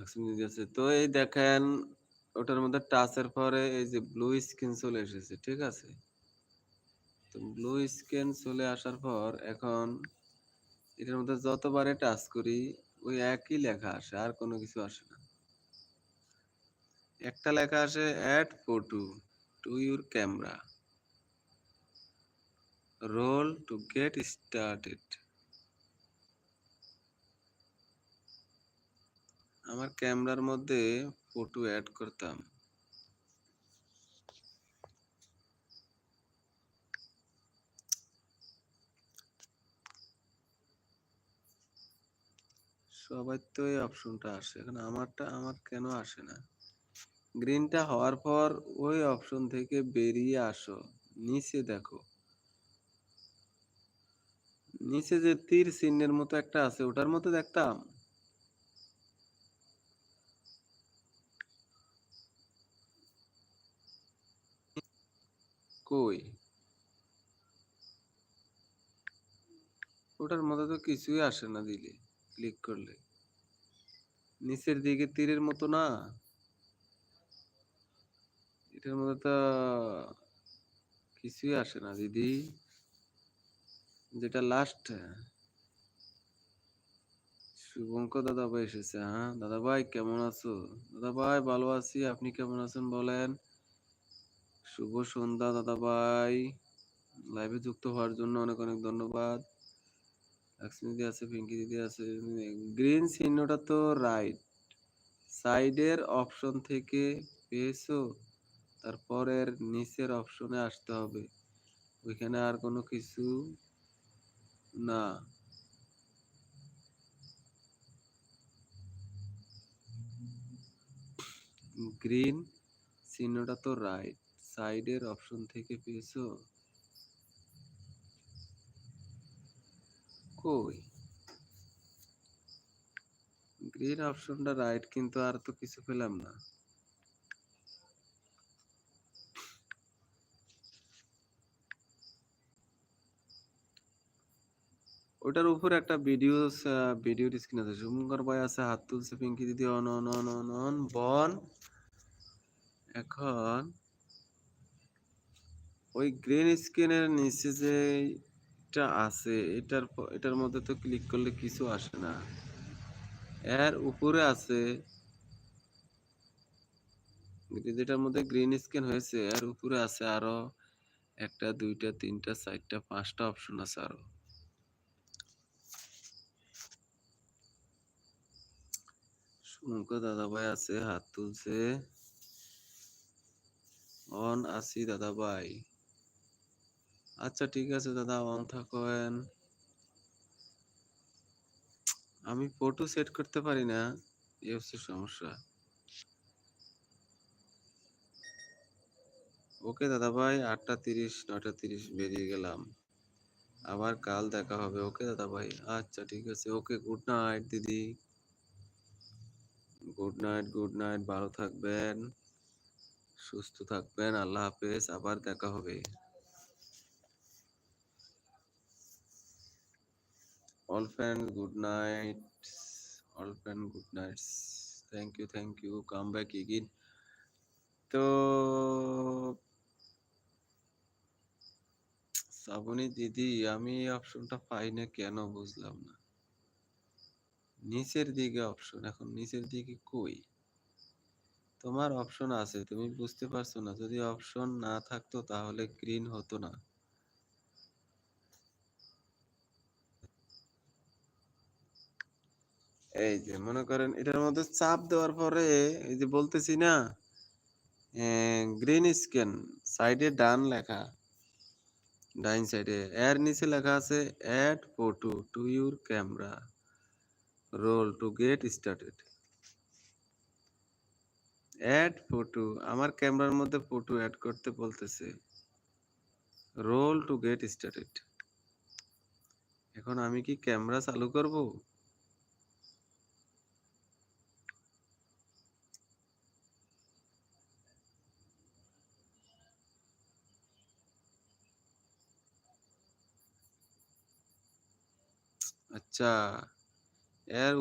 আছে তো এই দেখেন ওটার মধ্যে টাচের পরে এই যে ব্লু স্ক্রিন চলে এসেছে, ঠিক আছে? তো ব্লু স্ক্রিন চলে আসার পর এখন এটার মধ্যে যতবারে টাচ করি ওই একই লেখা আসে, আর কোনো কিছু আসে না। একটা লেখা আসে add photo to your camera, roll to get started. আমার ক্যামেরার মধ্যে ফটো অ্যাড করতাম। সবাই তো এই অপশনটা আসে, এখন আমার কেন আসে না? গ্রিনটা হওয়ার পর ওই অপশন থেকে বেরিয়ে আসো, নিচে দেখো, নিচে যে তীর চিহ্নের মতো একটা আছে ওটার মতো দেখতাম। কই? ওটার মধ্যে তো কিছুই আসে না, দিলে ক্লিক করলে নিচের দিকে তীরের মতো না, এটার মধ্যে তো কিছুই আসে না দিদি। যেটা লাস্ট শুভঙ্কর দাদা ভাই এসেছে। হ্যাঁ দাদা ভাই কেমন আছো? দাদা ভাই ভালো আছি, আপনি কেমন আছেন বলেন? শুভ সন্ধ্যা দাদা ভাই, লাইভে যুক্ত হওয়ার জন্য অনেক অনেক ধন্যবাদ। লক্ষ্মী দিদি আছে, পিঙ্কি দিদি আছে। গ্রিন চিহ্নটা তো রাইট সাইডের অপশন থেকে পেয়েছো, তারপরের নিচের অপশনে আসতে হবে, ওইখানে আর কোনো কিছু না। গ্রিন চিহ্নটা তো রাইট সাইডের অপশন থেকে পেয়েছো, কই? গ্রিন অপশনটা রাইট কিন্তু আর তো কিছু পেলাম না। ওটার উপরে একটা ভিডিওর স্ক্রিন আছে, শুভঙ্কর ভাই আছে, হাত তুলছে, পিঙ্কি দিদি on on on on on বন। এখন ওই গ্রিন স্ক্রিনের নিচে যে এটা আছে এটার মধ্যে তো ক্লিক করলে কিছু আসে না। এর উপরে আছে যেটার মধ্যে গ্রিন স্ক্রিন হয়েছে, এর উপরে আছে আরো একটা দুইটা তিনটা চারটা পাঁচটা অপশন আছে আরো। শুনকো দাদা ভাই আছে, হাত তুলছে, অন আছি দাদা ভাই। আচ্ছা ঠিক আছে দাদা, অন থাকেন। আমি ফটো সেট করতে পারি না, এই হচ্ছে সমস্যা। ওকে দাদা ভাই, 8টা 30 9টা 30 বেরিয়ে গেলাম, আবার কাল দেখা হবে। ওকে দাদা ভাই, আচ্ছা ঠিক আছে, ওকে গুড নাইট দিদি, গুড নাইট গুড নাইট, ভালো থাকবেন, সুস্থ থাকবেন, আল্লাহ হাফেজ, আবার দেখা হবে। All friend good night, all friend good nights, thank you come back again. তো শ্রাবণী দিদি, আমি এই অপশনটা পাই না কেন বুঝলাম না। নিচের দিকে অপশন, এখন নিচের দিকে কই? তোমার অপশন আছে, তুমি বুঝতে পারছো না? যদি অপশন না থাকতো তাহলে গ্রিন হতো না। এই যে মনে করেন এটার মধ্যে চাপ দেওয়ার পরে এই যে বলতেছি না, গ্রিন স্ক্যান সাইডে ডান লেখা, ডাইন সাইডে এর নিচে লেখা আছে add photo to your camera, roll to get started. Add photo, আমার ক্যামেরার মধ্যে ফটো অ্যাড করতে বলতেছে, রোল টু গেট স্টার্টেড। এখন আমি কি ক্যামেরা চালু করব? আচ্ছা, এর